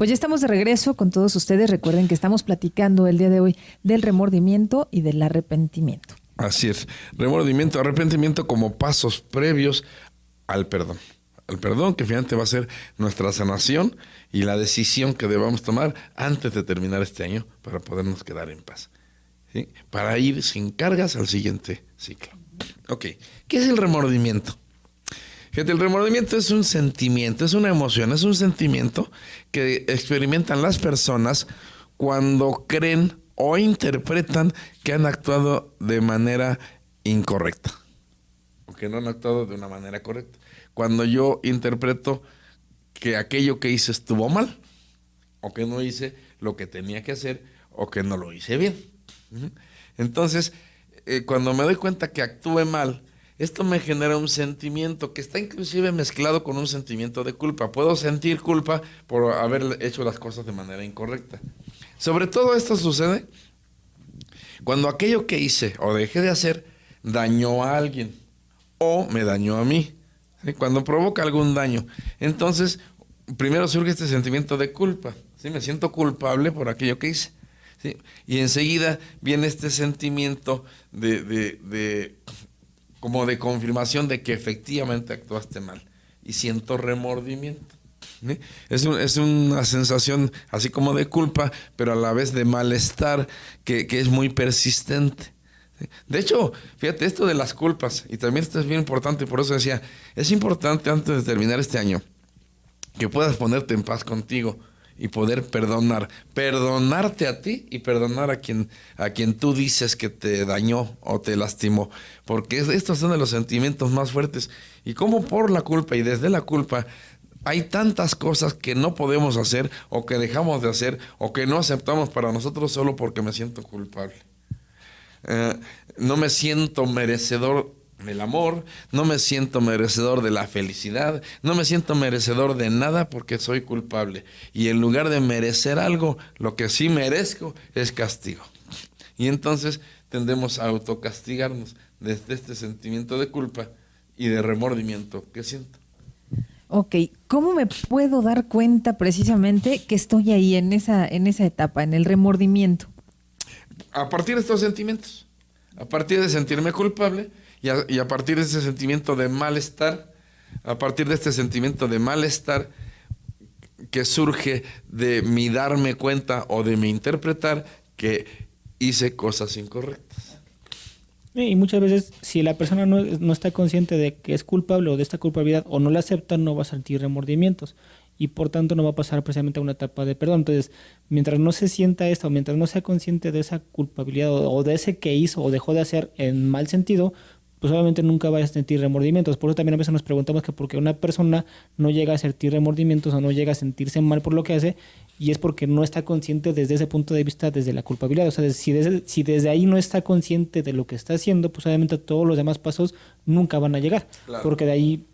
Pues ya estamos de regreso con todos ustedes. Recuerden que estamos platicando el día de hoy del remordimiento y del arrepentimiento. Así es. Remordimiento, arrepentimiento como pasos previos al perdón. El perdón que finalmente va a ser nuestra sanación y la decisión que debamos tomar antes de terminar este año para podernos quedar en paz, ¿sí? Para ir sin cargas al siguiente ciclo. Ok, ¿qué es el remordimiento? Fíjate, el remordimiento es un sentimiento, es una emoción, es un sentimiento que experimentan las personas cuando creen o interpretan que han actuado de manera incorrecta o que no han actuado de una manera correcta. Cuando yo interpreto que aquello que hice estuvo mal, o que no hice lo que tenía que hacer, o que no lo hice bien. Entonces, cuando me doy cuenta que actué mal, esto me genera un sentimiento que está inclusive mezclado con un sentimiento de culpa. Puedo sentir culpa por haber hecho las cosas de manera incorrecta. Sobre todo esto sucede cuando aquello que hice o dejé de hacer dañó a alguien o me dañó a mí. ¿Sí? Cuando provoca algún daño, entonces primero surge este sentimiento de culpa, ¿sí? Me siento culpable por aquello que hice, ¿sí? Y enseguida viene este sentimiento como de confirmación de que efectivamente actuaste mal y siento remordimiento, ¿sí? Es una sensación así como de culpa, pero a la vez de malestar que es muy persistente. De hecho, fíjate, esto de las culpas, y también esto es bien importante, y por eso decía, es importante antes de terminar este año, que puedas ponerte en paz contigo y poder perdonarte a ti y perdonar a quien tú dices que te dañó o te lastimó, porque estos son de los sentimientos más fuertes, y como por la culpa y desde la culpa, hay tantas cosas que no podemos hacer, o que dejamos de hacer, o que no aceptamos para nosotros solo porque me siento culpable. No me siento merecedor del amor, no me siento merecedor de la felicidad, no me siento merecedor de nada porque soy culpable. Y en lugar de merecer algo, lo que sí merezco es castigo. Y entonces tendemos a autocastigarnos desde este sentimiento de culpa y de remordimiento que siento. Ok, ¿cómo me puedo dar cuenta precisamente que estoy ahí en esa etapa, en el remordimiento? A partir de estos sentimientos, a partir de sentirme culpable y a partir de ese sentimiento de malestar, a partir de este sentimiento de malestar que surge de mi darme cuenta o de mi interpretar que hice cosas incorrectas. Y muchas veces, si la persona no está consciente de que es culpable o de esta culpabilidad o no la acepta, no va a sentir remordimientos y por tanto no va a pasar precisamente a una etapa de perdón. Entonces, mientras no se sienta esto, mientras no sea consciente de esa culpabilidad o de ese que hizo o dejó de hacer en mal sentido, pues obviamente nunca va a sentir remordimientos. Por eso también a veces nos preguntamos que por qué una persona no llega a sentir remordimientos o no llega a sentirse mal por lo que hace, y es porque no está consciente desde ese punto de vista, desde la culpabilidad. O sea, si desde ahí no está consciente de lo que está haciendo, pues obviamente todos los demás pasos nunca van a llegar. Claro. Porque de ahí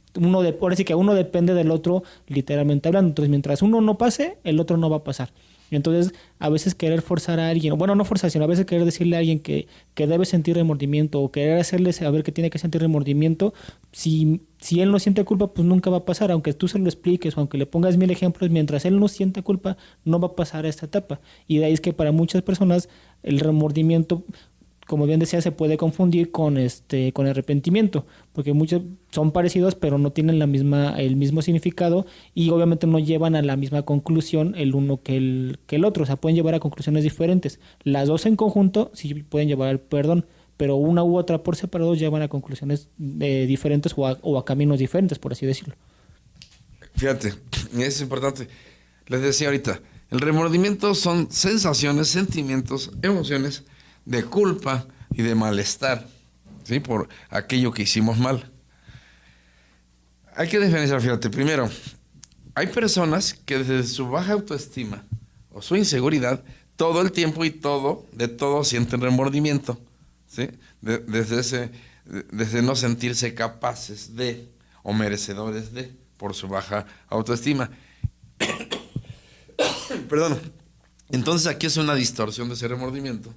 ahora sí que uno depende del otro, literalmente hablando. Entonces, mientras uno no pase, el otro no va a pasar. Entonces, a veces querer forzar a alguien, bueno, no forzar, sino a veces querer decirle a alguien que debe sentir remordimiento o querer hacerle saber que tiene que sentir remordimiento, si él no siente culpa, pues nunca va a pasar, aunque tú se lo expliques o aunque le pongas 1000 ejemplos, mientras él no sienta culpa, no va a pasar a esta etapa. Y de ahí es que para muchas personas el remordimiento, como bien decía, se puede confundir con arrepentimiento, porque muchos son parecidos, pero no tienen el mismo significado y obviamente no llevan a la misma conclusión el uno que el otro. O sea, pueden llevar a conclusiones diferentes. Las dos en conjunto sí pueden llevar al perdón, pero una u otra por separado llevan a conclusiones diferentes o a caminos diferentes, por así decirlo. Fíjate, es importante. Les decía ahorita, el remordimiento son sensaciones, sentimientos, emociones de culpa y de malestar, ¿sí? Por aquello que hicimos mal. Hay que diferenciar, fíjate, primero, hay personas que desde su baja autoestima o su inseguridad, todo el tiempo y de todo sienten remordimiento, ¿sí? Desde no sentirse capaces de o merecedores de, por su baja autoestima. Perdón. Entonces aquí es una distorsión de ese remordimiento,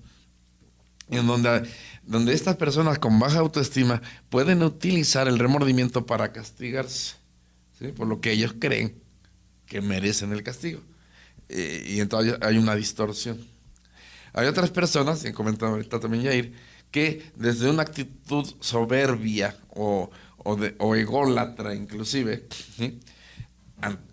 en donde estas personas con baja autoestima pueden utilizar el remordimiento para castigarse, ¿sí? Por lo que ellos creen que merecen el castigo. y entonces hay una distorsión. Hay otras personas, y comentaba ahorita también Yair, que desde una actitud soberbia o ególatra inclusive, ¿sí?,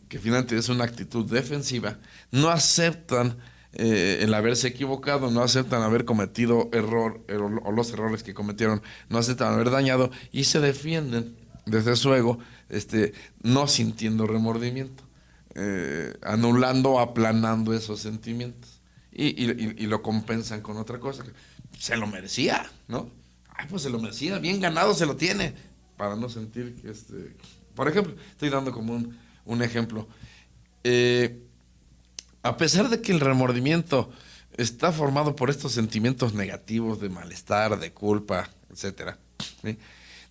que finalmente es una actitud defensiva, no aceptan el haberse equivocado, no aceptan haber cometido o los errores que cometieron, no aceptan haber dañado y se defienden desde su ego, no sintiendo remordimiento, anulando o aplanando esos sentimientos y lo compensan con otra cosa. Se lo merecía, ¿no? Ay, pues se lo merecía, bien ganado se lo tiene, para no sentir que por ejemplo, estoy dando como un ejemplo. A pesar de que el remordimiento está formado por estos sentimientos negativos de malestar, de culpa, etcétera, ¿sí?,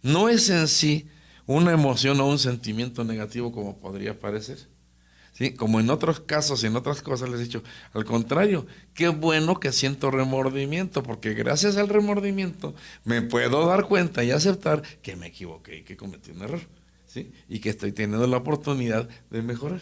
no es en sí una emoción o un sentimiento negativo como podría parecer, ¿sí? Como en otros casos y en otras cosas les he dicho, al contrario, qué bueno que siento remordimiento, porque gracias al remordimiento me puedo dar cuenta y aceptar que me equivoqué y que cometí un error, ¿sí?, y que estoy teniendo la oportunidad de mejorar,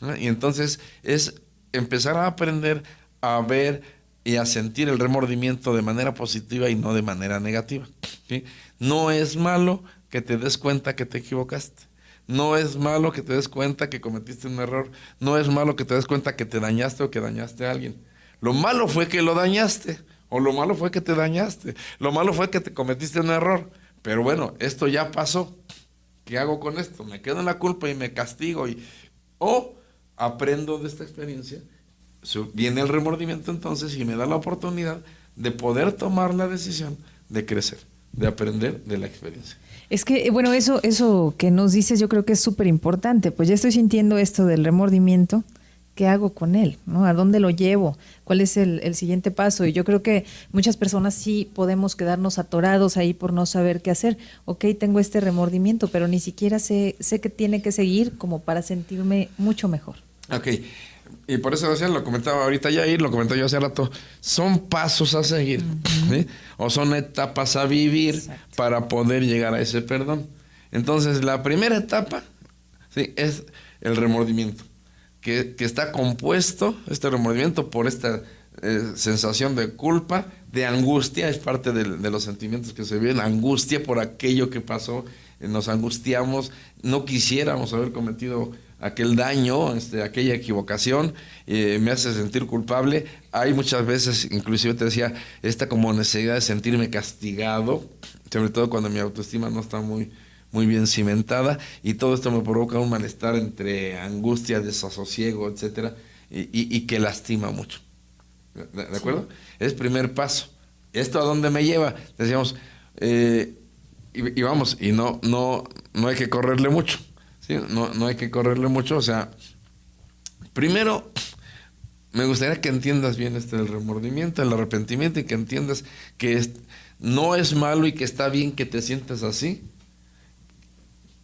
¿no? Y entonces es empezar a aprender a ver y a sentir el remordimiento de manera positiva y no de manera negativa, ¿sí? No es malo que te des cuenta que te equivocaste. No es malo que te des cuenta que cometiste un error. No es malo que te des cuenta que te dañaste o que dañaste a alguien. Lo malo fue que lo dañaste, o lo malo fue que te dañaste. Lo malo fue que te cometiste un error. Pero bueno, esto ya pasó. ¿Qué hago con esto? ¿Me quedo en la culpa y me castigo? O aprendo de esta experiencia. Viene el remordimiento entonces y me da la oportunidad de poder tomar la decisión de crecer, de aprender de la experiencia. Es que, bueno, eso que nos dices yo creo que es súper importante. Pues ya estoy sintiendo esto del remordimiento. ¿Qué hago con él? ¿No? ¿A dónde lo llevo? ¿Cuál es el siguiente paso? Y yo creo que muchas personas sí podemos quedarnos atorados ahí por no saber qué hacer. Ok, tengo este remordimiento, pero ni siquiera sé que tiene que seguir como para sentirme mucho mejor. Ok, y por eso lo comentaba ahorita Yair, lo comentaba yo hace rato, son pasos a seguir, ¿sí?, o son etapas a vivir. Exacto. Para poder llegar a ese perdón. Entonces, la primera etapa, ¿sí?, es el remordimiento, que está compuesto, este remordimiento, por esta sensación de culpa, de angustia, es parte de los sentimientos que se viven, angustia por aquello que pasó, nos angustiamos, no quisiéramos haber cometido aquel daño, aquella equivocación, me hace sentir culpable. Hay muchas veces, inclusive te decía, esta como necesidad de sentirme castigado, sobre todo cuando mi autoestima no está muy bien cimentada, y todo esto me provoca un malestar entre angustia, desasosiego, etcétera, y que lastima mucho. ¿De acuerdo? Sí. Es primer paso. ¿Esto a dónde me lleva? Decíamos, y vamos, y no hay que correrle mucho. Sí, no hay que correrle mucho. O sea, primero me gustaría que entiendas bien el remordimiento, el arrepentimiento, y que entiendas que no es malo y que está bien que te sientas así,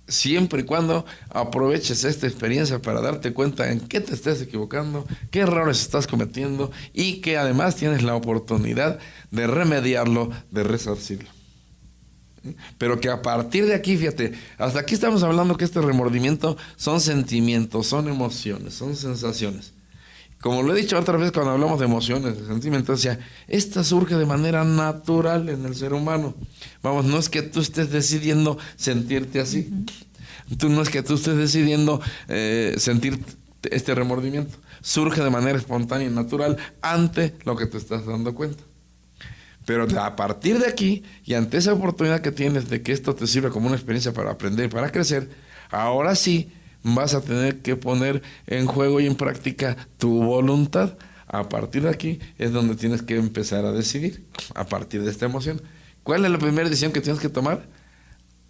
siempre y cuando aproveches esta experiencia para darte cuenta en qué te estás equivocando, qué errores estás cometiendo, y que además tienes la oportunidad de remediarlo, de resarcirlo. Pero que a partir de aquí, fíjate, hasta aquí estamos hablando que este remordimiento son sentimientos, son emociones, son sensaciones. Como lo he dicho otra vez cuando hablamos de emociones, de sentimientos, o sea, esta surge de manera natural en el ser humano. Vamos, no es que tú estés decidiendo sentirte así. No es que tú estés decidiendo sentir este remordimiento. Surge de manera espontánea y natural ante lo que te estás dando cuenta. Pero a partir de aquí, y ante esa oportunidad que tienes de que esto te sirva como una experiencia para aprender y para crecer, ahora sí vas a tener que poner en juego y en práctica tu voluntad. A partir de aquí es donde tienes que empezar a decidir, a partir de esta emoción. ¿Cuál es la primera decisión que tienes que tomar?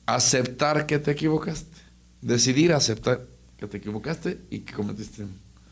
Aceptar que te equivocaste. Decidir aceptar que te equivocaste y que cometiste.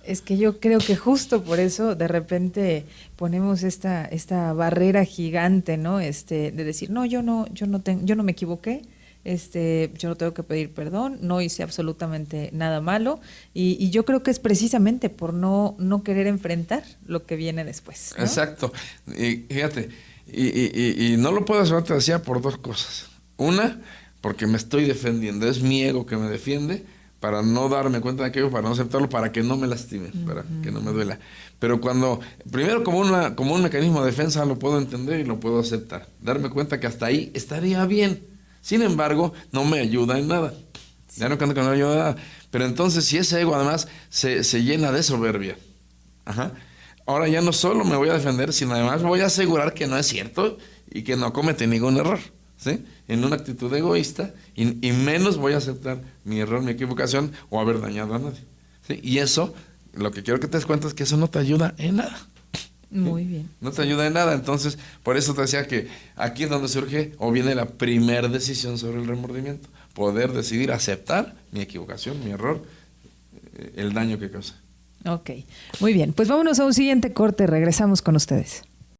Es que yo creo que justo por eso de repente ponemos esta barrera gigante, ¿no? De decir, no, yo no me equivoqué, yo no tengo que pedir perdón, no hice absolutamente nada malo, y yo creo que es precisamente por no querer enfrentar lo que viene después, ¿no? Exacto. Y fíjate, y no lo puedo hacer, te decía, por dos cosas. Una, porque me estoy defendiendo, es mi ego que me defiende para no darme cuenta de aquello, para no aceptarlo, para que no me lastime, para que no me duela. Pero cuando, primero como un mecanismo de defensa lo puedo entender y lo puedo aceptar. Darme cuenta que hasta ahí estaría bien. Sin embargo, no me ayuda en nada. Ya no cuento que no me ayuda en nada. Pero entonces si ese ego además se llena de soberbia, ajá, ahora ya no solo me voy a defender, sino además voy a asegurar que no es cierto y que no comete ningún error, ¿sí? En una actitud egoísta y menos voy a aceptar mi error, mi equivocación o haber dañado a nadie, ¿sí? Y eso, lo que quiero que te des cuenta es que eso no te ayuda en nada. Muy bien. No te ayuda en nada. Entonces, por eso te decía que aquí es donde surge o viene la primera decisión sobre el remordimiento. Poder decidir aceptar mi equivocación, mi error, el daño que causa. Ok, muy bien. Pues vámonos a un siguiente corte. Regresamos con ustedes.